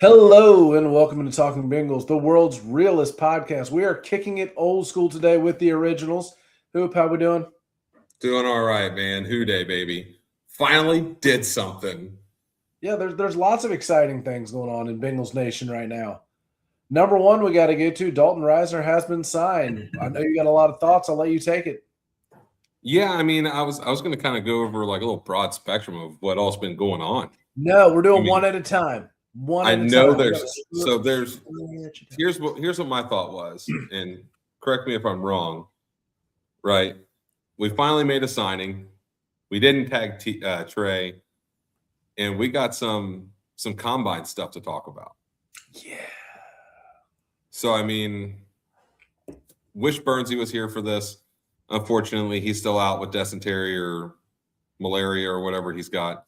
Hello and welcome to Talking Bengals, the world's realest podcast. We are kicking it old school today with the originals. Hoop, how we doing? Doing all right, man. Who day, baby. Finally did something. Yeah, there's lots of exciting things going on in Bengals Nation right now. Number one, we got to get to Dalton Risner has been signed. I know you got a lot of thoughts. I'll let you take it. Yeah, I mean, I was going to kind of go over like a little broad spectrum of what all's been going on. No, we're doing one at a time. I know here's what my thought was, and correct me if I'm wrong. Right, we finally made a signing. We didn't tag Trey, and we got some combine stuff to talk about. Yeah. So I mean, wish Burnsy was here for this. Unfortunately, he's still out with dysentery or malaria or whatever he's got.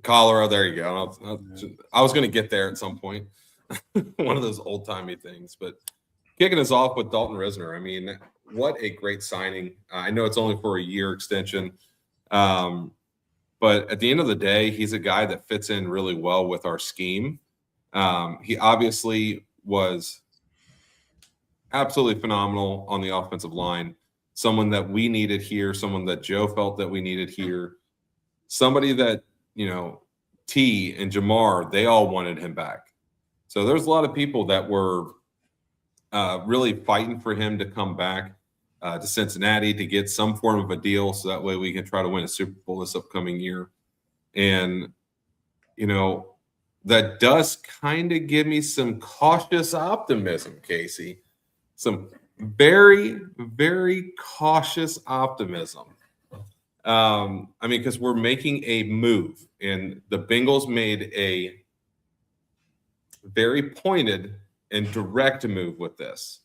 Cholera. There you go. I was going to get there at some point. One of those old-timey things. But kicking us off with Dalton Risner. I mean, what a great signing. I know it's only for a year extension. But at the end of the day, he's a guy that fits in really well with our scheme. He obviously was absolutely phenomenal on the offensive line. Someone that we needed here, someone that Joe felt that we needed here, somebody that, T and Jamar, they all wanted him back. So there's a lot of people that were really fighting for him to come back to Cincinnati to get some form of a deal so that way we can try to win a Super Bowl this upcoming year. And, that does kind of give me some cautious optimism, Casey. Some very, very cautious optimism. Because we're making a move, and the Bengals made a very pointed and direct move with this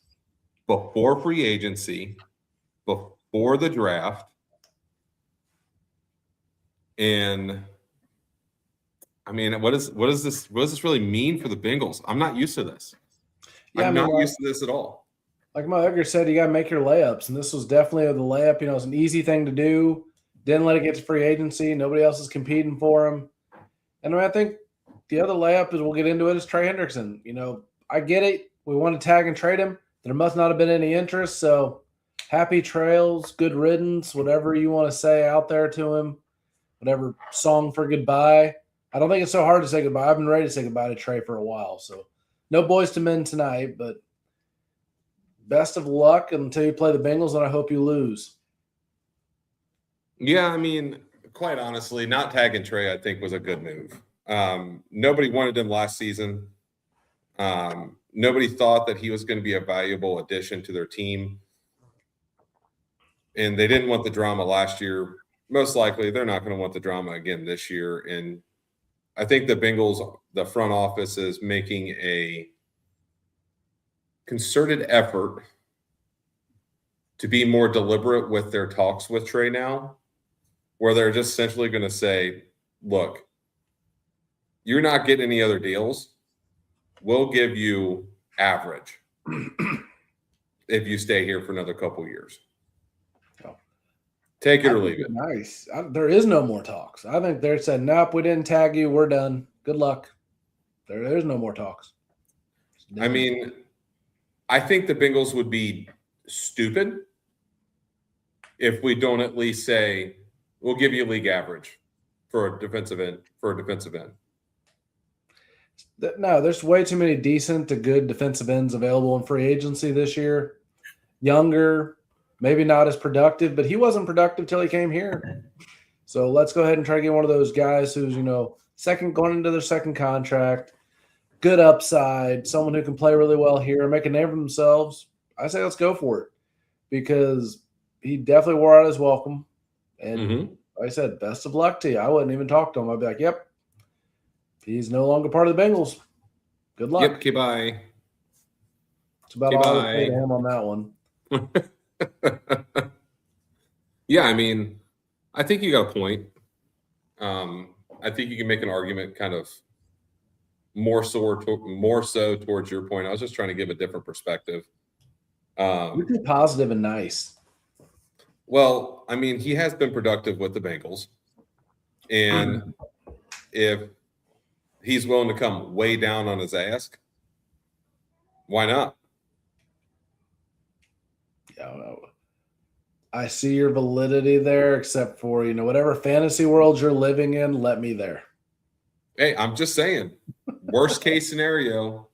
before free agency, before the draft. And I mean, what does this really mean for the Bengals? I'm not used to this. Yeah, I'm not used to this at all. Like my Edgar said, you got to make your layups, and this was definitely the layup. It's an easy thing to do. Didn't let it get to free agency. Nobody else is competing for him. And I think the other layup, as we'll get into it, is Trey Hendrickson. I get it. We want to tag and trade him. There must not have been any interest. So happy trails, good riddance, whatever you want to say out there to him, whatever song for goodbye. I don't think it's so hard to say goodbye. I've been ready to say goodbye to Trey for a while. So no boys to men tonight, but best of luck until you play the Bengals, and I hope you lose. Yeah, I mean, quite honestly, not tagging Trey, I think, was a good move. Nobody wanted him last season. Nobody thought that he was going to be a valuable addition to their team. And they didn't want the drama last year. Most likely, they're not going to want the drama again this year. And I think the Bengals, the front office, is making a concerted effort to be more deliberate with their talks with Trey now, where they're just essentially going to say, look, you're not getting any other deals. We'll give you average if you stay here for another couple years. Take it or leave it. Nice. There is no more talks. I think they're saying, nope, we didn't tag you. We're done. Good luck. There's no more talks. I mean, I think the Bengals would be stupid if we don't at least say, we'll give you league average for a defensive end. No, there's way too many decent to good defensive ends available in free agency this year. Younger, maybe not as productive, but he wasn't productive till he came here. So let's go ahead and try to get one of those guys who's, going into their second contract, good upside, someone who can play really well here, make a name for themselves. I say let's go for it because he definitely wore out his welcome. And like I said, best of luck to you. I wouldn't even talk to him. I'd be like, yep, he's no longer part of the Bengals. Good luck. Yep, okay, bye. It's about all I say to him on that one. Yeah, I mean, I think you got a point. I think you can make an argument kind of more so towards your point. I was just trying to give a different perspective. You're too positive and nice. Well, I mean, he has been productive with the Bengals. And if he's willing to come way down on his ask, why not? Yeah, I see your validity there, except for, whatever fantasy world you're living in, let me there. Hey, I'm just saying, worst case scenario,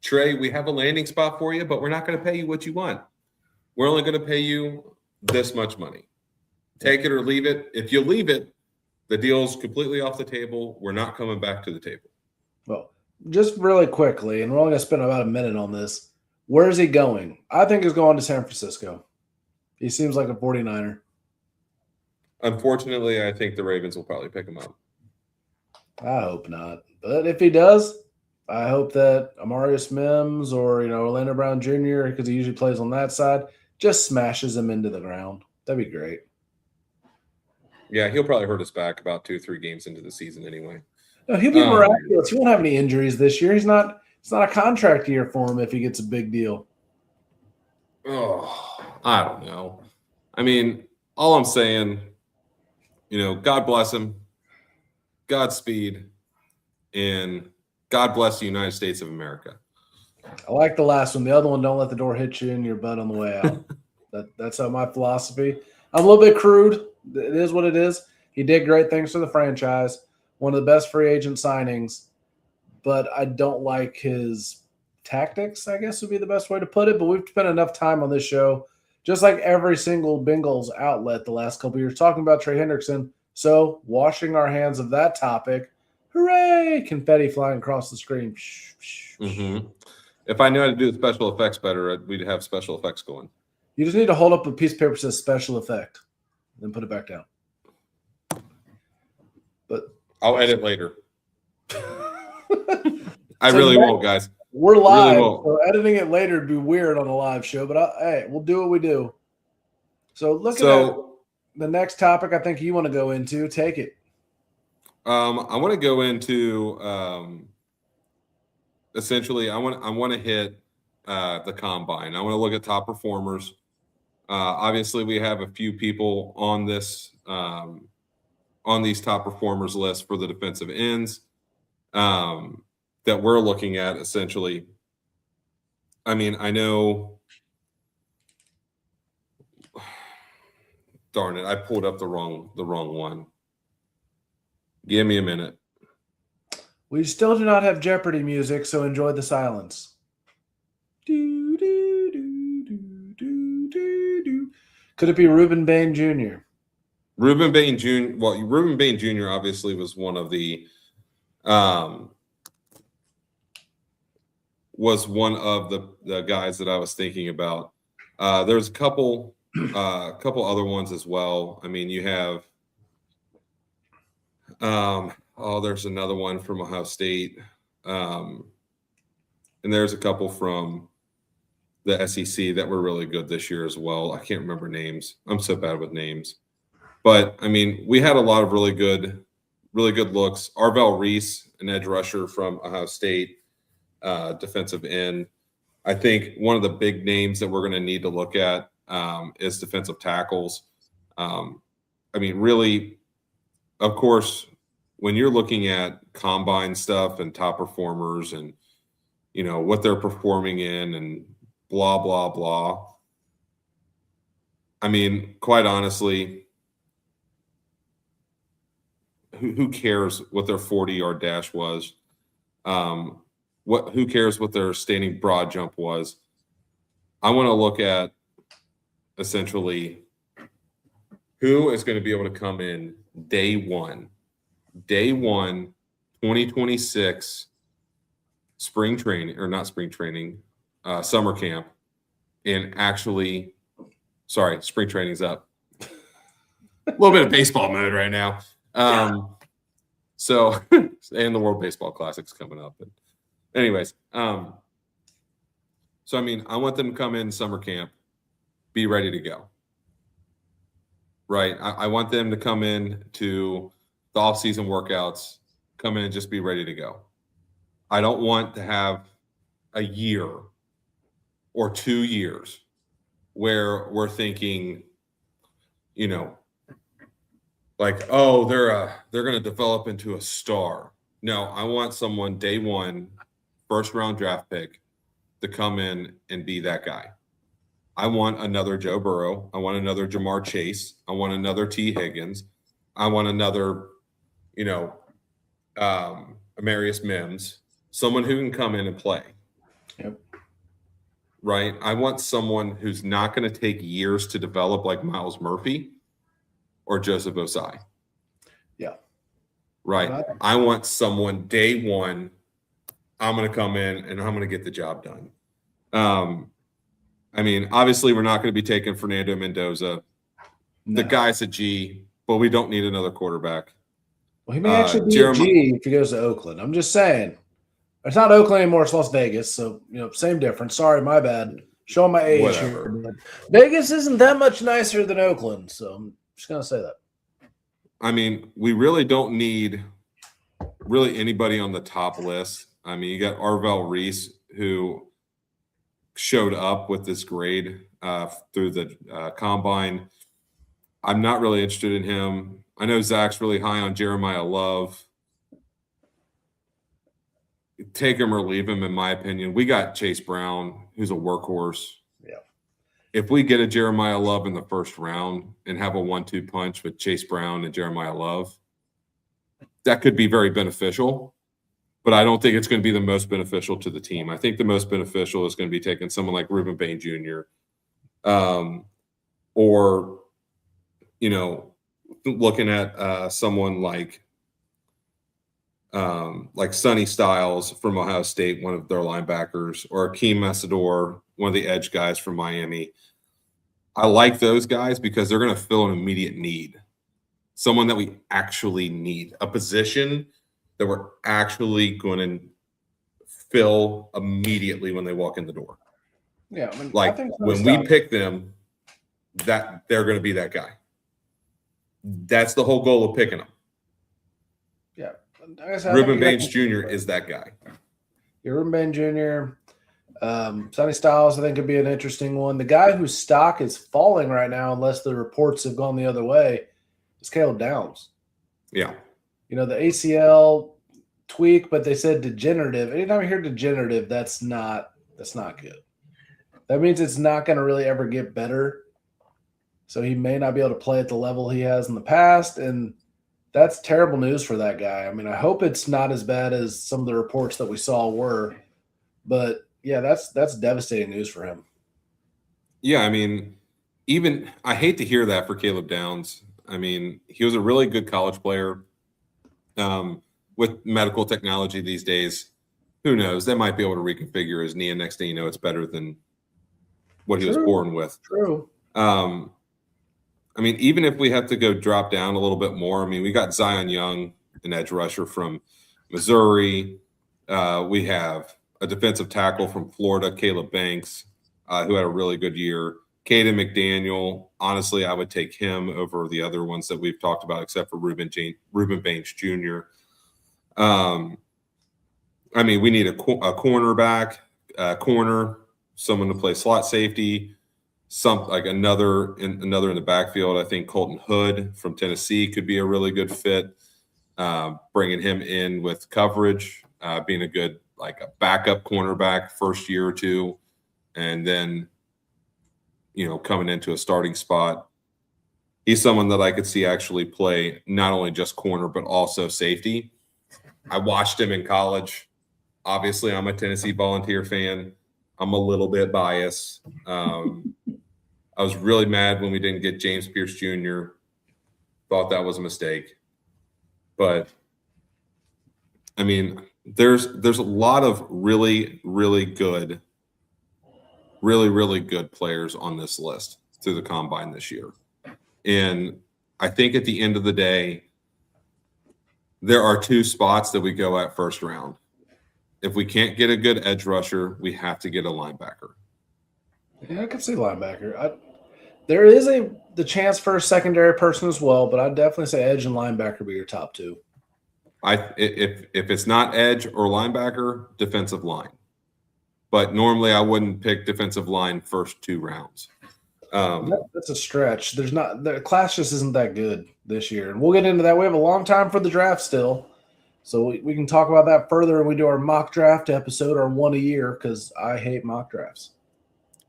Trey, we have a landing spot for you, but we're not going to pay you what you want. We're only going to pay you this much money. Take it or leave it. If you leave it, the deal's completely off the table. We're not coming back to the table. Well, just really quickly, and we're only going to spend about a minute on this. Where is he going? I think he's going to San Francisco. He seems like a 49er. Unfortunately, I think the Ravens will probably pick him up. I hope not. But if he does, I hope that Amarius Mims or, Orlando Brown Jr., because he usually plays on that side, just smashes him into the ground. That'd be great. Yeah, he'll probably hurt his back about 2-3 games into the season anyway. No, he'll be miraculous. He won't have any injuries this year. It's not a contract year for him if he gets a big deal. Oh, I don't know. I mean, all I'm saying, God bless him, Godspeed, and God bless the United States of America. I like the last one. The other one, don't let the door hit you in your butt on the way out. That's how my philosophy. I'm a little bit crude. It is what it is. He did great things for the franchise. One of the best free agent signings. But I don't like his tactics, I guess would be the best way to put it. But we've spent enough time on this show, just like every single Bengals outlet the last couple of years, talking about Trey Hendrickson. So washing our hands of that topic. Hooray! Confetti flying across the screen. Mm-hmm. If I knew how to do the special effects better, we'd have special effects going. You just need to hold up a piece of paper that says special effect, then put it back down. But I'll edit later. I really won't, guys. We're live, really so editing it later would be weird on a live show. But hey, we'll do what we do. So looking at the next topic, I think you want to go into. Take it. I want to go into essentially. I want to hit the combine. I want to look at top performers. Obviously, we have a few people on this on these top performers list for the defensive ends that we're looking at. Essentially, I mean, I know. Darn it! I pulled up the wrong one. Give me a minute. We still do not have Jeopardy music, so enjoy the silence. Do, do, do, do, do, do, do. Could it be Reuben Bain Jr.? Reuben Bain Jr. Well, Reuben Bain Jr. obviously was one of the guys that I was thinking about. There's a couple other ones as well. I mean, you have there's another one from Ohio State, and there's a couple from the SEC that were really good this year as well. I can't remember names. I'm so bad with names. But, I mean, we had a lot of really good looks. Arvell Reese, an edge rusher from Ohio State, defensive end. I think one of the big names that we're going to need to look at is defensive tackles. I mean, really, of course, when you're looking at combine stuff and top performers and, what they're performing in and blah, blah, blah. I mean, quite honestly, who cares what their 40-yard dash was? Who cares what their standing broad jump was? I want to look at essentially who is going to be able to come in day one, 2026 summer camp, and actually, spring training's up. A little bit of baseball mode right now. So, and the World Baseball Classic's coming up. But anyways, so I mean, I want them to come in summer camp, be ready to go. Right. I want them to come in to the off-season workouts, come in and just be ready to go. I don't want to have a year or 2 years where we're thinking, like, oh, they're going to develop into a star. No, I want someone day one, first round draft pick to come in and be that guy. I want another Joe Burrow. I want another Jamar Chase. I want another T. Higgins. I want another, Amarius Mims, someone who can come in and play. Yep. Right? I want someone who's not going to take years to develop like Miles Murphy or Joseph Osai. Yeah. Right. I want someone day one. I'm going to come in and I'm going to get the job done. Obviously, we're not going to be taking Fernando Mendoza. No. The guy's a G, but we don't need another quarterback. Well, he may actually be a G if he goes to Oakland. I'm just saying. It's not Oakland anymore. It's Las Vegas. So, same difference. Sorry, my bad. Showing my age Whatever. here. Vegas isn't that much nicer than Oakland. So I'm just going to say that. We really don't need really anybody on the top list. You got Arvell Reese, who showed up with this grade through the combine. I'm not really interested in him. I know Zach's really high on Jeremiah Love. Take him or leave him, in my opinion. We got Chase Brown, who's a workhorse. Yeah. If we get a Jeremiah Love in the first round and have a 1-2 punch with Chase Brown and Jeremiah Love, that could be very beneficial. But I don't think it's going to be the most beneficial to the team. I think the most beneficial is going to be taking someone like Reuben Bain Jr. Or, looking at someone like Sonny Styles from Ohio State, one of their linebackers, or Akeem Massador, one of the edge guys from Miami. I like those guys because they're going to fill an immediate need. Someone that we actually need. A position that we're actually going to fill immediately when they walk in the door. Yeah. I think when we pick them, that they're going to be that guy. That's the whole goal of picking them. Yeah. Reuben Baines Jr. is that guy. Yeah, Reuben Baines Jr. Sonny Styles, I think, could be an interesting one. The guy whose stock is falling right now, unless the reports have gone the other way, is Caleb Downs. Yeah. The ACL tweak, but they said degenerative. Anytime you hear degenerative, that's not good. That means it's not going to really ever get better. So he may not be able to play at the level he has in the past, and that's terrible news for that guy. I hope it's not as bad as some of the reports that we saw were, but yeah, that's devastating news for him. Yeah, even I hate to hear that for Caleb Downs. He was a really good college player. With medical technology these days, who knows? They might be able to reconfigure his knee, and next thing you know, it's better than what he was born with. True. Even if we have to go drop down a little bit more, we got Zion Young, an edge rusher from Missouri. We have a defensive tackle from Florida, Caleb Banks, who had a really good year. Caden McDaniel, honestly, I would take him over the other ones that we've talked about, except for Reuben Baines Jr. We need a cornerback, corner, someone to play slot safety, another in the backfield. I think Colton Hood from Tennessee could be a really good fit. Bringing him in with coverage, being a good a backup cornerback first year or two, and then coming into a starting spot. He's someone that I could see actually play not only just corner, but also safety. I watched him in college. Obviously, I'm a Tennessee Volunteer fan. I'm a little bit biased. I was really mad when we didn't get James Pierce Jr. Thought that was a mistake. But, there's a lot of really, really good players on this list through the combine this year. And I think at the end of the day, there are two spots that we go at first round. If we can't get a good edge rusher, we have to get a linebacker. Yeah, I can see linebacker. There is the chance for a secondary person as well, but I'd definitely say edge and linebacker be your top two. If it's not edge or linebacker, defensive line. But normally I wouldn't pick defensive line first 2 rounds. That's a stretch. The class just isn't that good this year. And we'll get into that. We have a long time for the draft still. So we can talk about that further when we do our mock draft episode, our one a year, because I hate mock drafts.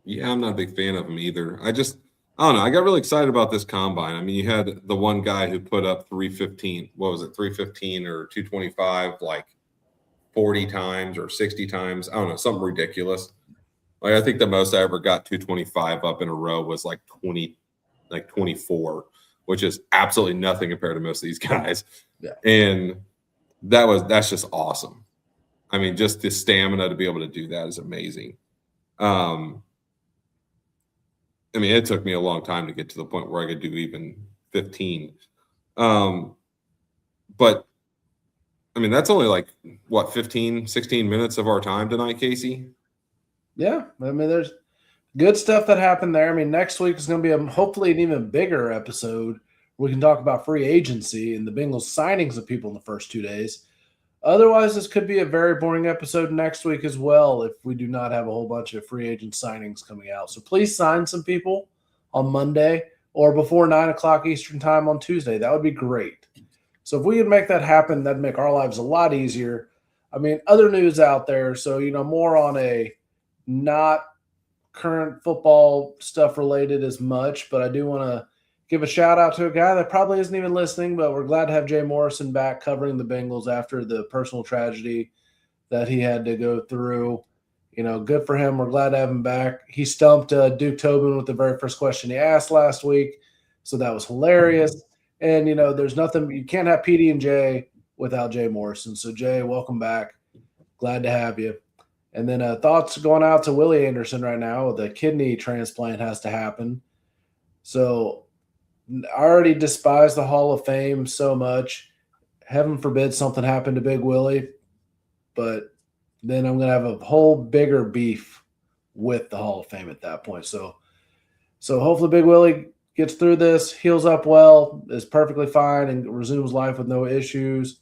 Yeah, I'm not a big fan of them either. I don't know. I got really excited about this combine. I mean, you had the one guy who put up 315. What was it, 315 or 225, like 40 times or 60 times? I don't know, something ridiculous. Like I think the most I ever got 225 up in a row was like 24, which is absolutely nothing compared to most of these guys. Yeah. And that's just awesome. I mean, just the stamina to be able to do that is amazing. I mean, it took me a long time to get to the point where I could do even 15. But I mean, that's only like what, 15, 16 minutes of our time tonight, Casey? Yeah. I mean, there's good stuff that happened there. I mean, next week is going to be hopefully an even bigger episode. We can talk about free agency and the Bengals signings of people in the first 2 days. Otherwise, this could be a very boring episode next week as well if we do not have a whole bunch of free agent signings coming out. So please sign some people on Monday or before 9 o'clock Eastern time on Tuesday. That would be great. So if we could make that happen, that'd make our lives a lot easier. I mean, other news out there. So, more on a not current football stuff related as much, but I do want to give a shout out to a guy that probably isn't even listening, but we're glad to have Jay Morrison back covering the Bengals after the personal tragedy that he had to go through. Good for him. We're glad to have him back. He stumped Duke Tobin with the very first question he asked last week, so that was hilarious. And, there's nothing – you can't have PD and Jay without Jay Morrison. So, Jay, welcome back. Glad to have you. And then thoughts going out to Willie Anderson right now. The kidney transplant has to happen. So I already despise the Hall of Fame so much. Heaven forbid something happened to Big Willie. But then I'm going to have a whole bigger beef with the Hall of Fame at that point. So hopefully Big Willie gets through this, heals up well, is perfectly fine, and resumes life with no issues.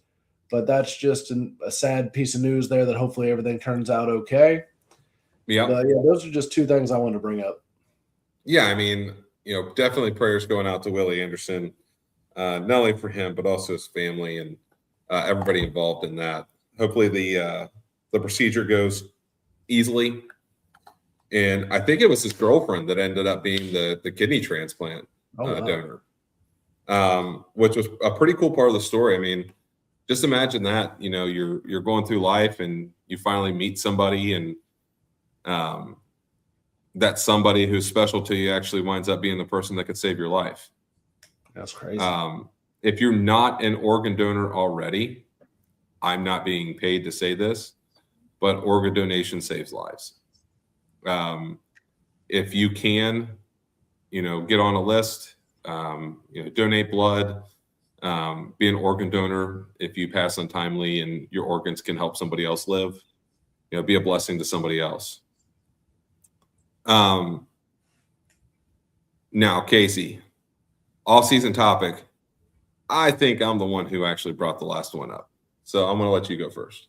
But that's just a sad piece of news there that hopefully everything turns out okay. Yeah. But, yeah, those are just two things I wanted to bring up. Yeah, I mean, definitely prayers going out to Willie Anderson, not only for him, but also his family and everybody involved in that. Hopefully the procedure goes easily. And I think it was his girlfriend that ended up being the kidney transplant donor, which was a pretty cool part of the story. I mean, just imagine that, you're going through life and you finally meet somebody and that somebody who's special to you actually winds up being the person that could save your life. That's crazy. If you're not an organ donor already, I'm not being paid to say this, but organ donation saves lives. If you can, get on a list, donate blood, be an organ donor. If you pass untimely and your organs can help somebody else live, be a blessing to somebody else. Now, Casey, off-season topic. I think I'm the one who actually brought the last one up. So I'm going to let you go first.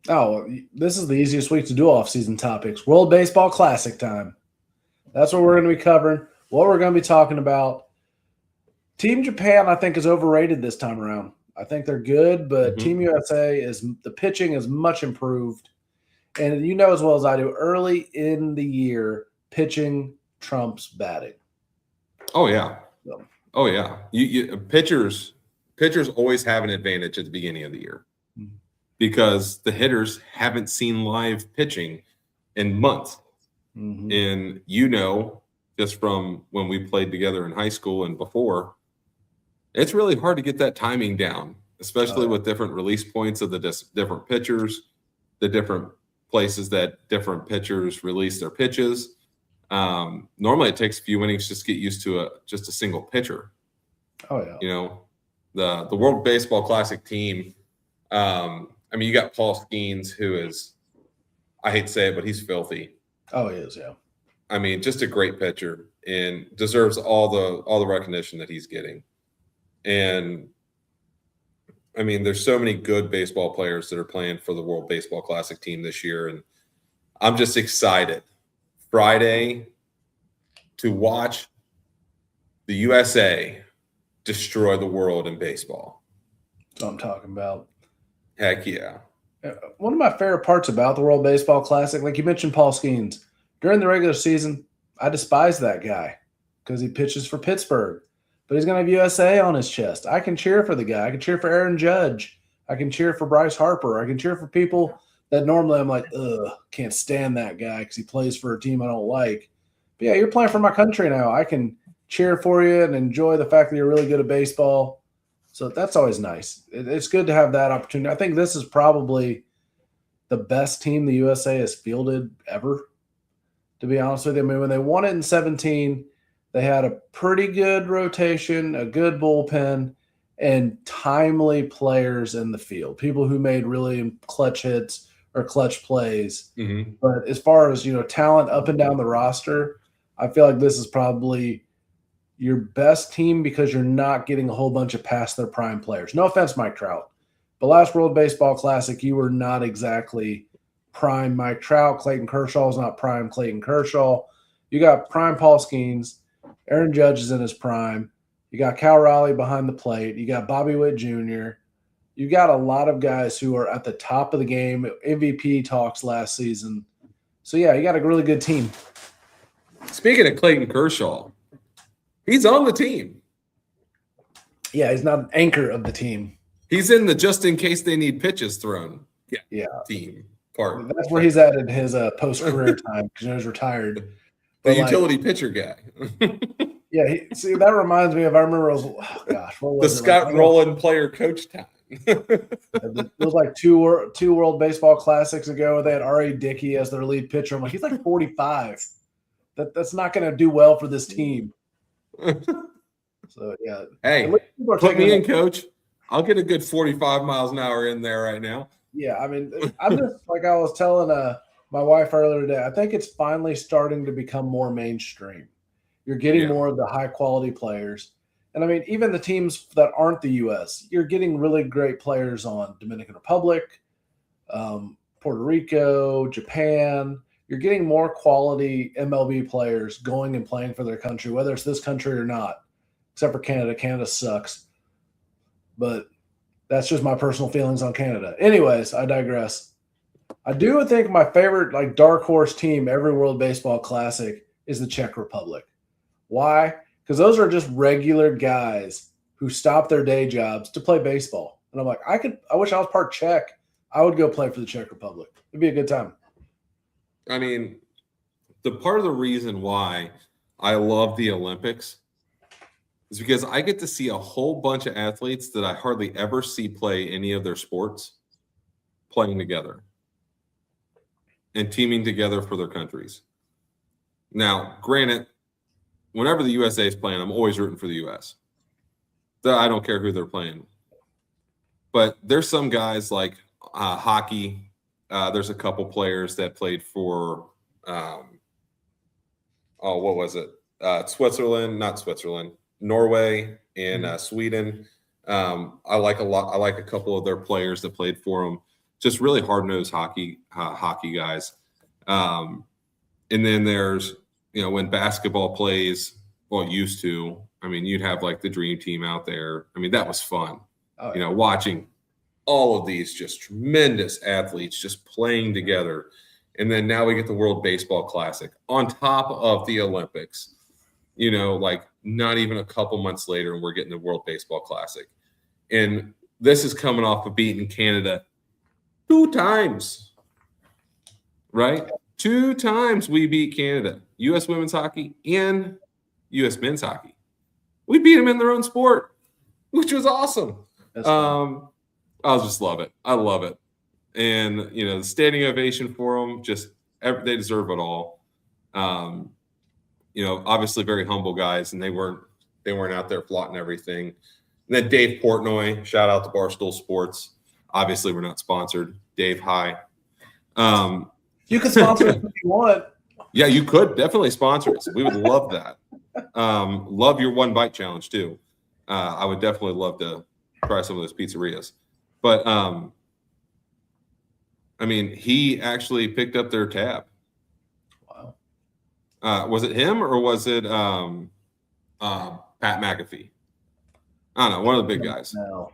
Oh, this is the easiest week to do off-season topics. World Baseball Classic time. That's what we're going to be covering, what we're going to be talking about. Team Japan, I think, is overrated this time around. I think they're good, but Team USA the pitching is much improved. And you know as well as I do, early in the year, pitching trumps batting. Oh, yeah. So. Oh, yeah. Pitchers always have an advantage at the beginning of the year because the hitters haven't seen live pitching in months. Mm-hmm. And just from when we played together in high school and before, it's really hard to get that timing down, especially with different release points of the different pitchers, the different places that different pitchers release their pitches. Normally it takes a few innings just to get used to just a single pitcher. Oh, yeah. The World Baseball Classic team, you got Paul Skeens, who is, I hate to say it, but he's filthy. Oh, he is, yeah. I mean, just a great pitcher and deserves all the recognition that he's getting. And I mean, there's so many good baseball players that are playing for the World Baseball Classic team this year. And I'm just excited Friday to watch the USA destroy the world in baseball. That's what I'm talking about. Heck yeah. One of my favorite parts about the World Baseball Classic, like you mentioned, Paul Skeens, during the regular season, I despise that guy because he pitches for Pittsburgh, but he's going to have USA on his chest. I can cheer for the guy. I can cheer for Aaron Judge. I can cheer for Bryce Harper. I can cheer for people that normally I'm like, ugh, can't stand that guy because he plays for a team I don't like. But yeah, you're playing for my country now. I can cheer for you and enjoy the fact that you're really good at baseball. So that's always nice. It's good to have that opportunity. I think this is probably the best team the USA has fielded ever, to be honest with you. I mean, when they won it in 17, they had a pretty good rotation, a good bullpen, and timely players in the field, people who made really clutch hits or clutch plays. Mm-hmm. But as far as, talent up and down the roster, I feel like this is probably your best team because you're not getting a whole bunch of past their prime players. No offense, Mike Trout. But last World Baseball Classic, you were not exactly prime Mike Trout. Clayton Kershaw is not prime Clayton Kershaw. You got prime Paul Skeens. Aaron Judge is in his prime. You got Cal Raleigh behind the plate. You got Bobby Witt Jr. You got a lot of guys who are at the top of the game. MVP talks last season. So, yeah, you got a really good team. Speaking of Clayton Kershaw, he's on the team. Yeah, he's not an anchor of the team. He's in the just in case they need pitches thrown team part. That's where he's at in his post-career time because he's retired. The utility pitcher guy. Yeah, that reminds me of, I remember it was, the Scott Rowland player coach time. It was like two World Baseball Classics ago. They had R.A. Dickey as their lead pitcher. I'm like, he's like 45. That's not going to do well for this team. So, yeah. Hey, put me in, coach. I'll get a good 45 miles an hour in there right now. Yeah, I mean, I'm just like I was telling my wife earlier today, I think it's finally starting to become more mainstream. You're getting more of the high-quality players. And, I mean, even the teams that aren't the U.S., you're getting really great players on Dominican Republic, Puerto Rico, Japan. You're getting more quality MLB players going and playing for their country, whether it's this country or not, except for Canada. Canada sucks. But that's just my personal feelings on Canada. Anyways, I digress. I do think my favorite dark horse team every World Baseball Classic is the Czech Republic. Why? Because those are just regular guys who stop their day jobs to play baseball. And I'm like, I wish I was part Czech. I would go play for the Czech Republic. It'd be a good time. I mean, the part of the reason why I love the Olympics is because I get to see a whole bunch of athletes that I hardly ever see play any of their sports playing together and teaming together for their countries. Now, granted, whenever the USA is playing, I'm always rooting for the US. I don't care who they're playing. But there's some guys like hockey. There's a couple players that played for, what was it? Norway and Sweden. I like a couple of their players that played for them. Just really hard-nosed hockey guys. And then there's, when basketball plays, used to, I mean, you'd have like the dream team out there. I mean, that was fun. Oh, yeah. Watching all of these just tremendous athletes just playing together. And then now we get the World Baseball Classic on top of the Olympics, like not even a couple months later, and we're getting the World Baseball Classic. And this is coming off of beating Canada 2 times, right? 2 times we beat Canada, U.S. women's hockey and U.S. men's hockey. We beat them in their own sport, which was awesome. I just love it. I love it. And, the standing ovation for them, they deserve it all. Obviously very humble guys, and they weren't out there flaunting everything. And then Dave Portnoy, shout out to Barstool Sports. Obviously, we're not sponsored. Dave, hi. You can sponsor us if you want. Yeah, you could definitely sponsor us. We would love that. Love your 1 bite challenge too. I would definitely love to try some of those pizzerias. But he actually picked up their tab. Wow. Was it him or was it Pat McAfee? I don't know, one of the big guys. No.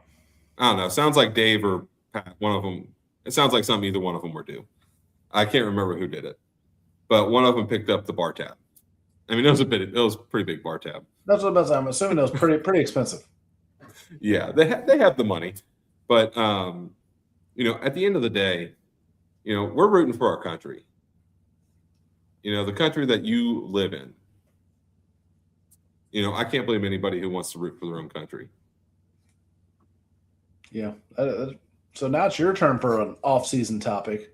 I don't know. Sounds like Dave or one of them. It sounds like something either one of them were due. I can't remember who did it, but one of them picked up the bar tab. I mean, it was a pretty big bar tab. That's what I'm assuming it was pretty expensive. Yeah, they have the money, but at the end of the day, we're rooting for our country. The country that you live in. I can't blame anybody who wants to root for their own country. Yeah. So now it's your turn for an off-season topic.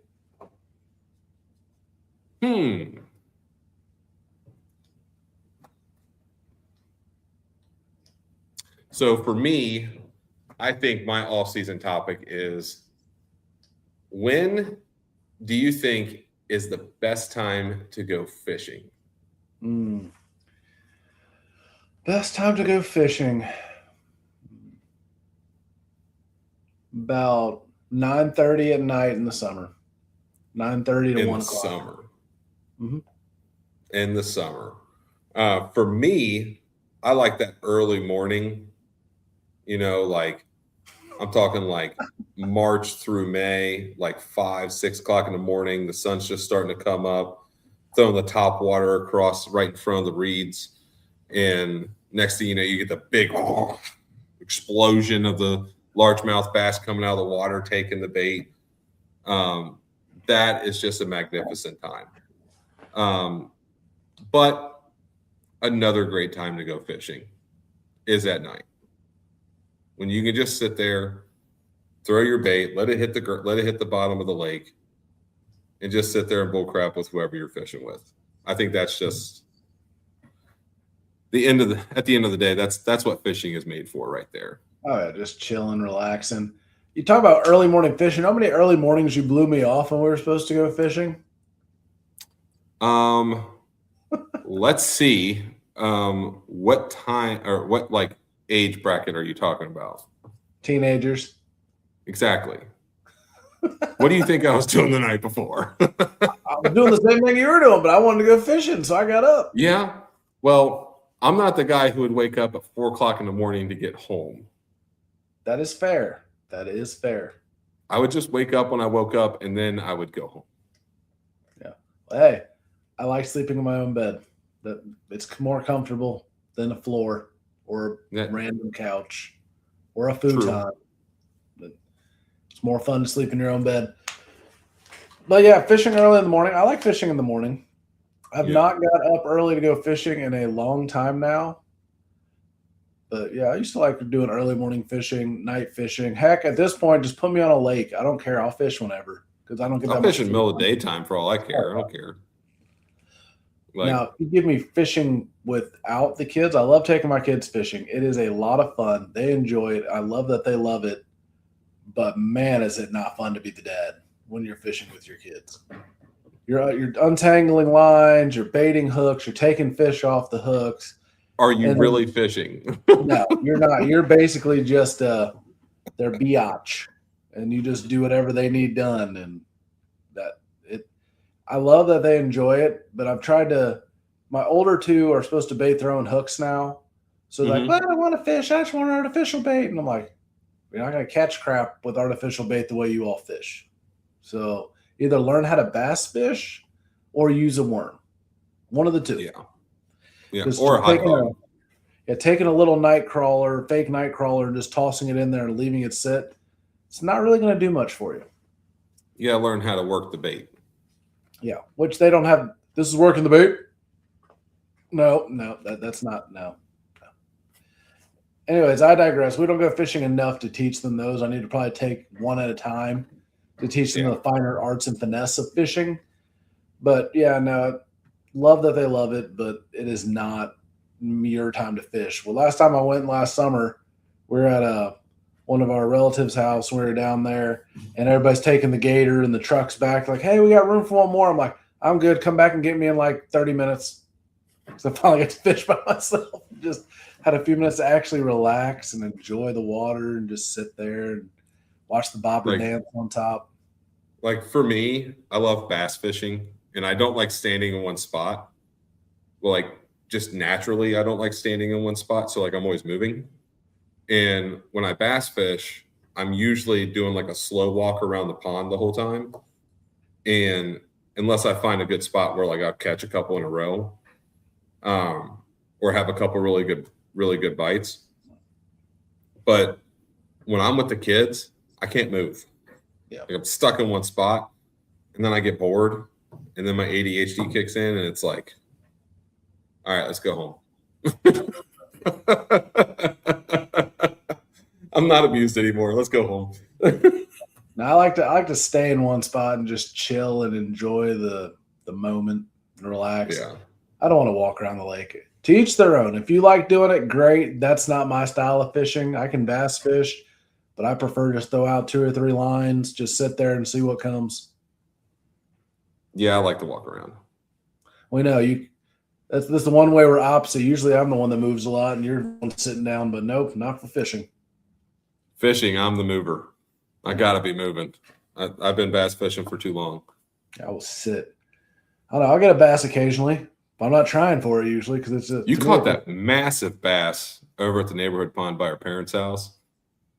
So for me, I think my off-season topic is, when do you think is the best time to go fishing? Best time to go fishing. About 9:30 at night in the summer. 9:30 to 1 o'clock. Summer. Mm-hmm. In the summer. For me, I like that early morning. Like I'm talking like March through May, like 5, 6 o'clock in the morning. The sun's just starting to come up, throwing the top water across right in front of the reeds. And next thing you know, you get the big explosion of the largemouth bass coming out of the water, taking the bait. That is just a magnificent time. But another great time to go fishing is at night, when you can just sit there, throw your bait, let it hit the bottom of the lake, and just sit there and bull crap with whoever you're fishing with. I think that's just at the end of the day, that's what fishing is made for right there. Oh yeah, just chilling, relaxing. You talk about early morning fishing. How many early mornings you blew me off when we were supposed to go fishing? Let's see. What time or what age bracket are you talking about? Teenagers. Exactly. What do you think I was doing the night before? I was doing the same thing you were doing, but I wanted to go fishing, so I got up. Yeah. Well, I'm not the guy who would wake up at 4 o'clock in the morning to get home. That is fair. That is fair. I would just wake up when I woke up, and then I would go home. Yeah. Well, hey, I like sleeping in my own bed. That it's more comfortable than a floor or a random couch or a futon. It's more fun to sleep in your own bed. But yeah, fishing early in the morning. I like fishing in the morning. I've not got up early to go fishing in a long time now. But yeah, I used to like doing early morning fishing, night fishing. Heck, at this point, just put me on a lake. I don't care. I'll fish whenever, because I don't get that much. I'll fish in the middle of the daytime for all I care. I don't care. Now, if you give me fishing without the kids, I love taking my kids fishing. It is a lot of fun. They enjoy it. I love that they love it. But man, is it not fun to be the dad when you're fishing with your kids. You're untangling lines, you're baiting hooks, you're taking fish off the hooks. Are you really fishing? No, you're not. You're basically just their biatch, and you just do whatever they need done. And I love that they enjoy it, but I've tried to. My older two are supposed to bait their own hooks now, so like, well, I don't want to fish. I just want artificial bait, and I'm like, you're not going to catch crap with artificial bait the way you all fish. So either learn how to bass fish or use a worm. One of the two. Yeah. Or a hot dog. Taking a little night crawler, fake night crawler, and just tossing it in there and leaving it sit, it's not really going to do much for you. You got to learn how to work the bait. Yeah, which they don't have. This is working the bait. No, that's not. No. Anyways, I digress. We don't go fishing enough to teach them those. I need to probably take one at a time to teach them the finer arts and finesse of fishing. But yeah, no, love that they love it, but it is not your time to fish. Well, last time I went last summer, we were at one of our relatives' house. We were down there, and everybody's taking the gator and the truck's back. Like, hey, we got room for one more. I'm like, I'm good. Come back and get me in like 30 minutes. So I finally got to fish by myself. Just had a few minutes to actually relax and enjoy the water and just sit there and watch the bobber dance on top. Like for me, I love bass fishing, and I don't like standing in one spot. Well, like just naturally, I don't like standing in one spot. So like I'm always moving. And when I bass fish, I'm usually doing like a slow walk around the pond the whole time. And unless I find a good spot where like I'll catch a couple in a row, or have a couple really good bites. But when I'm with the kids, I can't move. Yeah. Like I'm stuck in one spot, and then I get bored, and then my ADHD kicks in, and it's like, all right, let's go home. I'm not abused anymore. Let's go home. Now I like to stay in one spot and just chill and enjoy the moment and relax. Yeah. I don't want to walk around the lake. To each their own. If you like doing it, great. That's not my style of fishing. I can bass fish, but I prefer just throw out 2 or 3 lines, just sit there and see what comes. Yeah, I like to walk around. We know you. That's the one way we're opposite. Usually I'm the one that moves a lot, and you're the one sitting down. But nope, not for fishing. Fishing, I'm the mover. I gotta be moving. I've been bass fishing for too long. I will sit. I don't know. I'll get a bass occasionally, but I'm not trying for it usually because it's a. You caught that massive bass over at the neighborhood pond by our parents' house.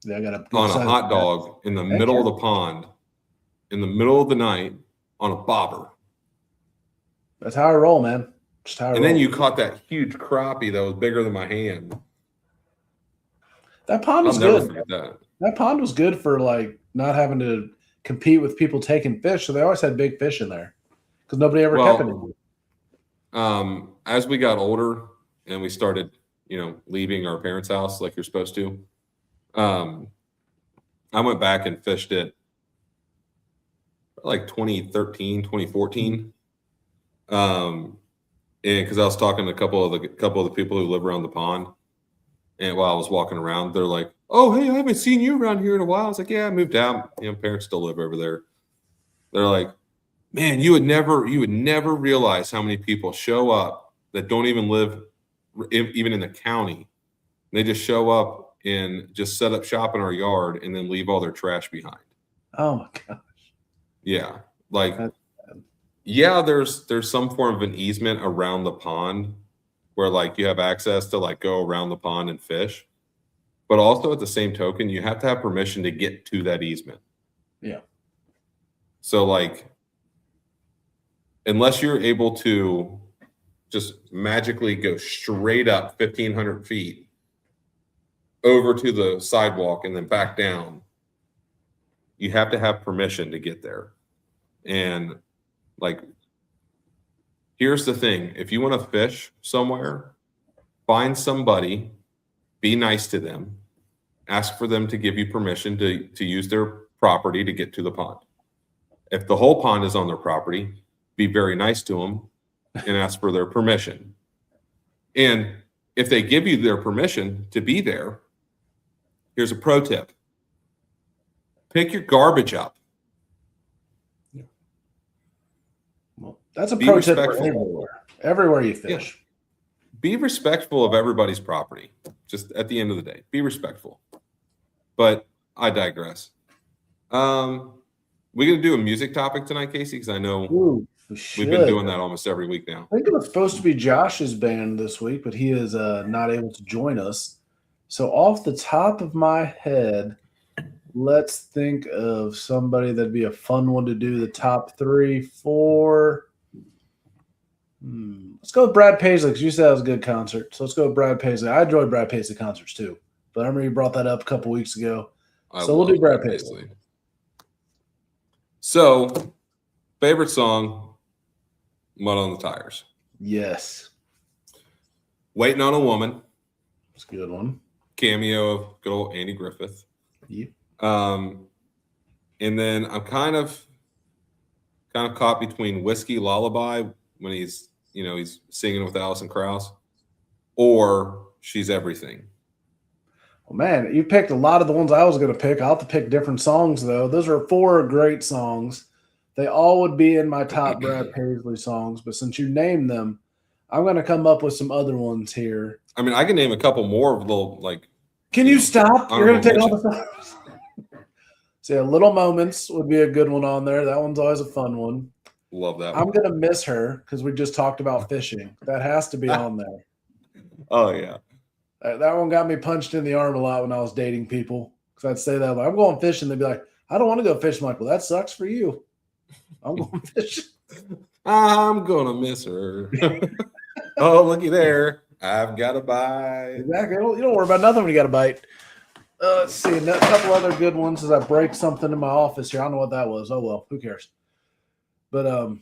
Yeah, I got a on a hot dog in the middle of the pond, in the middle of the night on a bobber. That's how I roll, man. Just how I roll. And then you caught that huge crappie that was bigger than my hand. That pond was I'll never good. forget that. That pond was good for like not having to compete with people taking fish. So they always had big fish in there because nobody ever kept it. As we got older and we started, leaving our parents' house like you're supposed to, I went back and fished it like 2013, 2014. And because I was talking to a couple of the people who live around the pond, and while I was walking around, they're like, "Oh, hey, I haven't seen you around here in a while." I was like, "Yeah, I moved out. Parents still live over there." They're like, "Man, you would never realize how many people show up that don't even live even in the county. They just show up and just set up shop in our yard and then leave all their trash behind." Oh my gosh. Yeah, like. Yeah, there's some form of an easement around the pond where like you have access to like go around the pond and fish. But also at the same token, you have to have permission to get to that easement. Yeah. So like unless you're able to just magically go straight up 1,500 feet over to the sidewalk and then back down, you have to have permission to get there. And like, here's the thing. If you want to fish somewhere, find somebody, be nice to them, ask for them to give you permission to use their property to get to the pond. If the whole pond is on their property, be very nice to them and ask for their permission. And if they give you their permission to be there, here's a pro tip. Pick your garbage up. That's a pro tip for everywhere you fish. Yeah. Be respectful of everybody's property. Just at the end of the day, be respectful. But I digress. We gonna do a music topic tonight, Casey? Because I know we've been doing that almost every week now. I think it was supposed to be Josh's band this week, but he is not able to join us. So off the top of my head, let's think of somebody that'd be a fun one to do the top 3, 4. Let's go with Brad Paisley because you said it was a good concert. So let's go with Brad Paisley. I enjoyed Brad Paisley concerts too, but I remember you brought that up a couple weeks ago. So we'll do Brad Paisley. So, favorite song, Mud on the Tires. Yes. Waiting on a Woman. That's a good one. Cameo of good old Andy Griffith. Yeah. And then I'm kind of caught between Whiskey Lullaby when he's singing with Alison Krauss, or She's Everything. Well, man, you picked a lot of the ones I was going to pick. I'll have to pick different songs, though. Those are 4 great songs. They all would be in my top Brad Paisley songs, but since you named them, I'm going to come up with some other ones here. I mean, I can name a couple more of little, like... Can you stop? You're going to take all the songs. So, yeah, Little Moments would be a good one on there. That one's always a fun one. Love that one. I'm going to miss her because we just talked about fishing. That has to be on there. Oh, yeah. That one got me punched in the arm a lot when I was dating people. Because I'd say that, like, I'm going fishing. They'd be like, I don't want to go fishing. I'm like, well, that sucks for you. I'm going fishing. I'm gonna miss her. Oh, looky there. I've got a bite. Exactly. You don't worry about nothing when you got a bite. Let's see. A couple other good ones as I break something in my office here. I don't know what that was. Oh, well, who cares? But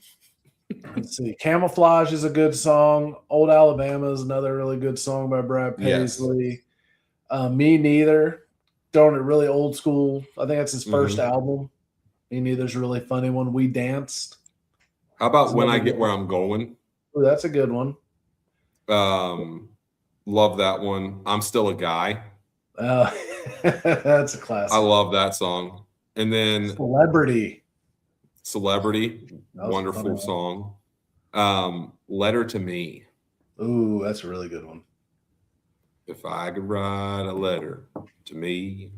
let's see. Camouflage is a good song. Old Alabama is another really good song by Brad Paisley. Yes. Me Neither. Throwing it really old school. I think that's his first album. Me Neither's a really funny one. We Danced. How about When I Get Where I'm Going? Ooh, that's a good one. Love that one. I'm Still a Guy. That's a classic. I love that song. And then Celebrity. Wonderful song. Letter to Me. Ooh, that's a really good one. If I could write a letter to me.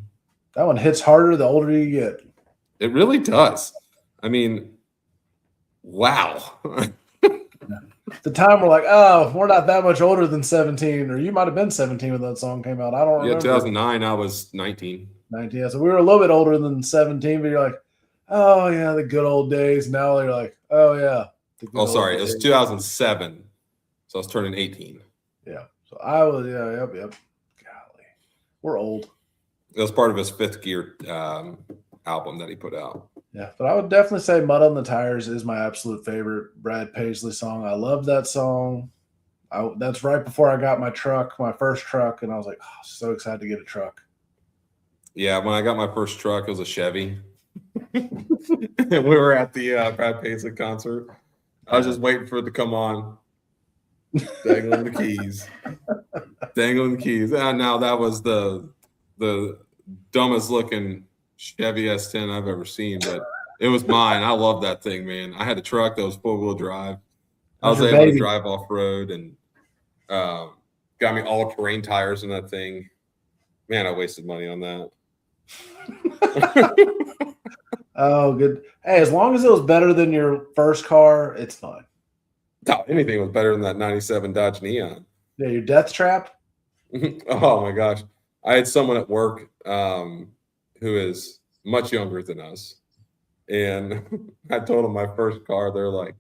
That one hits harder the older you get. It really does. I mean, wow. The time we're like, oh, we're not that much older than 17, or you might have been 17 when that song came out. I don't remember. Yeah, 2009, I was 19. 19, yeah. So we were a little bit older than 17, but you're like, oh, yeah, the good old days. Now you're like, oh, yeah. Oh, sorry. It was 2007. So I was turning 18. Yeah. So I was, yep. Golly. We're old. It was part of his Fifth Gear album that he put out. Yeah, but I would definitely say Mud on the Tires is my absolute favorite Brad Paisley song. I love that song. That's right before I got my first truck, and I was like, oh, so excited to get a truck. Yeah, when I got my first truck, it was a Chevy. And we were at the Brad Paisley concert. I was just waiting for it to come on. Dangling the keys. And now that was the dumbest looking Chevy S10 I've ever seen, but it was mine. I love that thing, man. I had a truck that was four-wheel drive. I was able to drive off-road and got me all-terrain tires in that thing. Man, I wasted money on that. Oh, good. Hey, as long as it was better than your first car, it's fine. No, anything was better than that 97 Dodge Neon. Yeah, your death trap? Oh, my gosh. I had someone at work who is much younger than us. And I told them my first car, they're like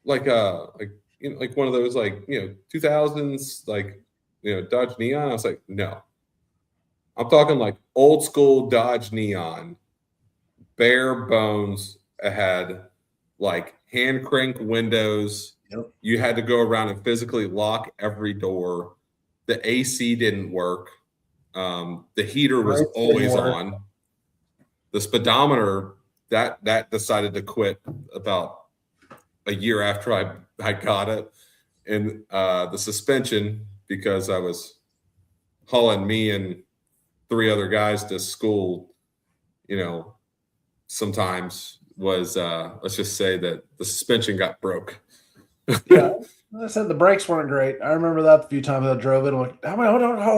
one of those 2000s Dodge Neon. I was like, no. I'm talking like old school Dodge Neon, bare bones. It had like hand crank windows. Yep. You had to go around and physically lock every door. The AC didn't work. The heater was always on. The speedometer that decided to quit about a year after I got it, and the suspension, because I was hauling me and 3 other guys to school, sometimes was let's just say that the suspension got broke. Yeah. I said the brakes weren't great. I remember that a few times I drove it. I'm like, how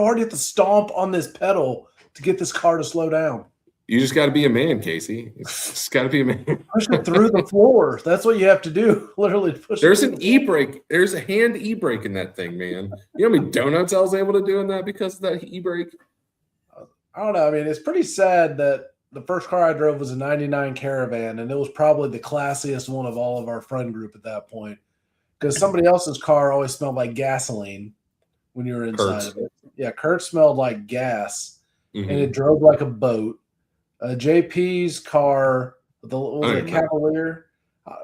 hard do you have to stomp on this pedal to get this car to slow down? You just got to be a man, Casey. It's just got to be a man. Push it through the floor. That's what you have to do. Literally push. There's an e-brake. There's a hand e-brake in that thing, man. You know how many donuts I was able to do in that because of that e-brake? I don't know. I mean, it's pretty sad that the first car I drove was a 99 Caravan, and it was probably the classiest one of all of our friend group at that point. Because somebody else's car always smelled like gasoline when you were inside of it. Yeah, Kurt smelled like gas, and it drove like a boat. JP's car, was it a Cavalier?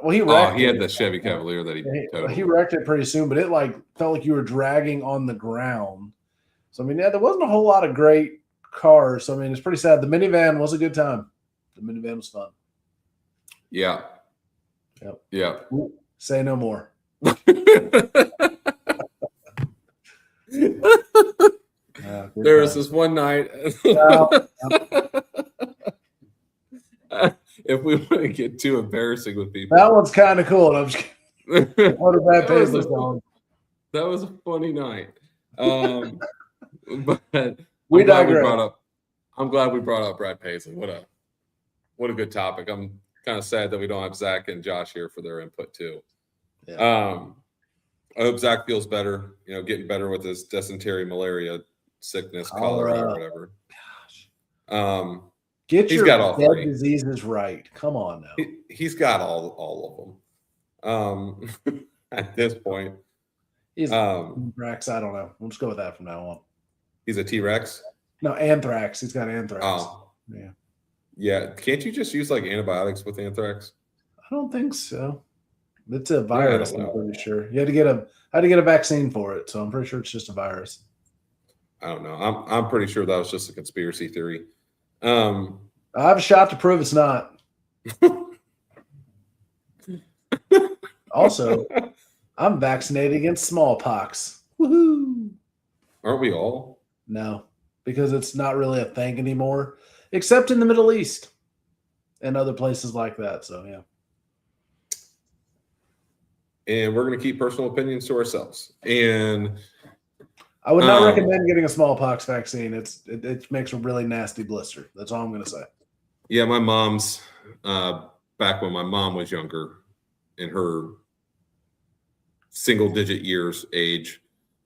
Well, he wrecked he had the Chevy Cavalier that he wrecked it pretty soon, but it felt like you were dragging on the ground. So, I mean, yeah, there wasn't a whole lot of great cars. So, I mean, it's pretty sad. The minivan was a good time. The minivan was fun. Yeah. Yep. Yeah. Say no more. There was this one night. If we want to get too embarrassing with people, that one's kind of cool. I'm just kidding. What a Brad Paisley song. That was a funny night. But I'm glad we brought up Brad Paisley. What a good topic. I'm kind of sad that we don't have Zach and Josh here for their input too. Yeah. I hope Zach feels better, getting better with his dysentery, malaria sickness, cholera, or whatever. Gosh. Get He's your got all dead three. diseases right. Come on now. He's got all of them. At this point, He's anthrax. I don't know. We'll just go with that from now on. he's a T-Rex. No, anthrax. He's got anthrax. Oh, Yeah. yeah. Can't you just use like antibiotics with anthrax? I don't think so. It's a virus, don't I'm know. pretty sure. You had to get a vaccine for it, so I'm pretty sure it's just a virus. I don't know. I'm pretty sure that was just a conspiracy theory. I have a shot to prove it's not. Also, I'm vaccinated against smallpox. Woohoo! Aren't we all? No, because it's not really a thing anymore, except in the Middle East and other places like that. So yeah. And we're going to keep personal opinions to ourselves. And I would not recommend getting a smallpox vaccine. It makes a really nasty blister. That's all I'm going to say. Yeah, my mom's back when my mom was younger, in her single-digit years age,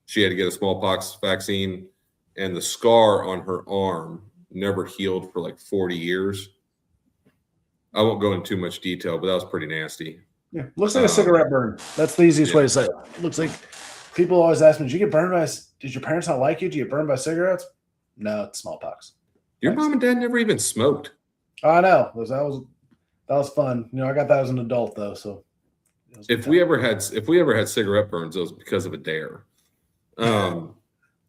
she had to get a smallpox vaccine, and the scar on her arm never healed for like 40 years. I won't go into too much detail, but that was pretty nasty. Yeah, looks like a cigarette burn. That's the easiest way to say it. Looks like people always ask me, "Did you get burned by? Did your parents not like you? Did you get burned by cigarettes?" No, it's smallpox. Your mom and dad never even smoked. I know. That was fun. You know, I got that as an adult though. So if we ever had cigarette burns, it was because of a dare.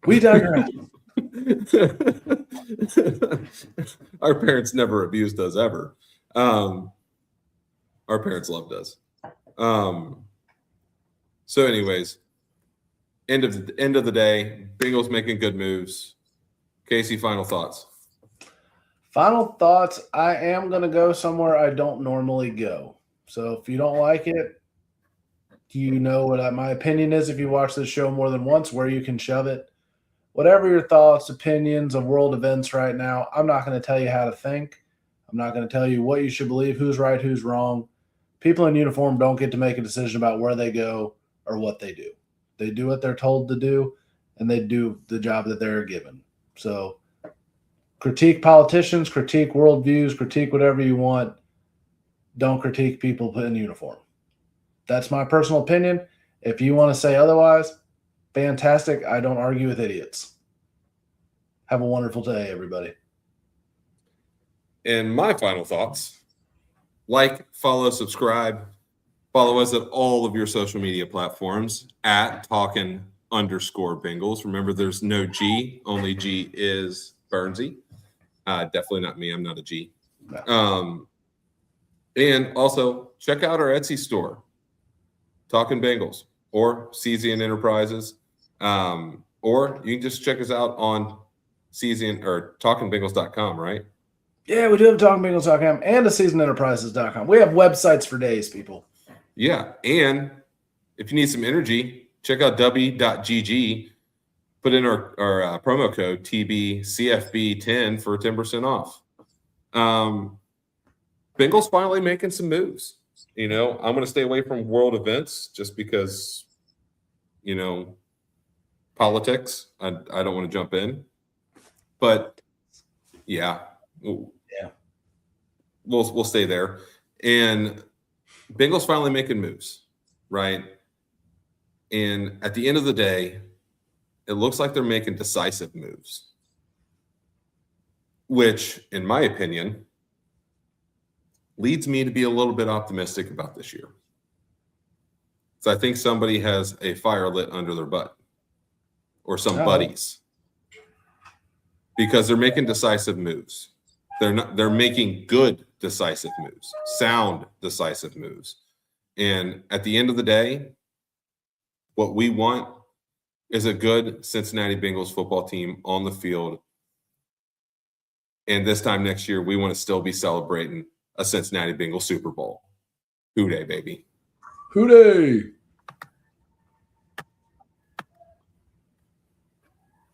We digress. Our parents never abused us ever. Our parents loved us. So anyways, end of the day, Bengals making good moves. Casey, final thoughts. Final thoughts. I am going to go somewhere I don't normally go. So if you don't like it, you know what my opinion is if you watch this show more than once, where you can shove it. Whatever your thoughts, opinions of world events right now, I'm not going to tell you how to think. I'm not going to tell you what you should believe, who's right, who's wrong. People in uniform don't get to make a decision about where they go or what they do. They do what they're told to do, and they do the job that they're given. So critique politicians, critique worldviews, critique whatever you want. Don't critique people put in uniform. That's my personal opinion. If you want to say otherwise, fantastic. I don't argue with idiots. Have a wonderful day, everybody. And my final thoughts: like, follow, subscribe, follow us at all of your social media platforms at talkin_Bengals. Remember, there's no G, only G is Burnsy. Definitely not me. I'm not a G. No. And also check out our Etsy store, Talkin' Bengals, or Cesian Enterprises, or you can just check us out on Cesian or talkingbengals.com, right? Yeah, we do have talkingbengals.com and seasonenterprises.com. We have websites for days, people. Yeah, and if you need some energy, check out w.gg. Put in our promo code TBCFB10 for 10% off. Bengals finally making some moves. You know, I'm going to stay away from world events just because, you know, politics. I don't want to jump in. But, yeah. We'll stay there. And Bengals finally making moves, right? And at the end of the day, it looks like they're making decisive moves, which, in my opinion, leads me to be a little bit optimistic about this year. So I think somebody has a fire lit under their butt, or some buddies, because they're making decisive moves. They're making good decisive moves, sound decisive moves. And at the end of the day, what we want is a good Cincinnati Bengals football team on the field. And this time next year, we want to still be celebrating a Cincinnati Bengals Super Bowl. Hoo-day, baby. Hoo-day.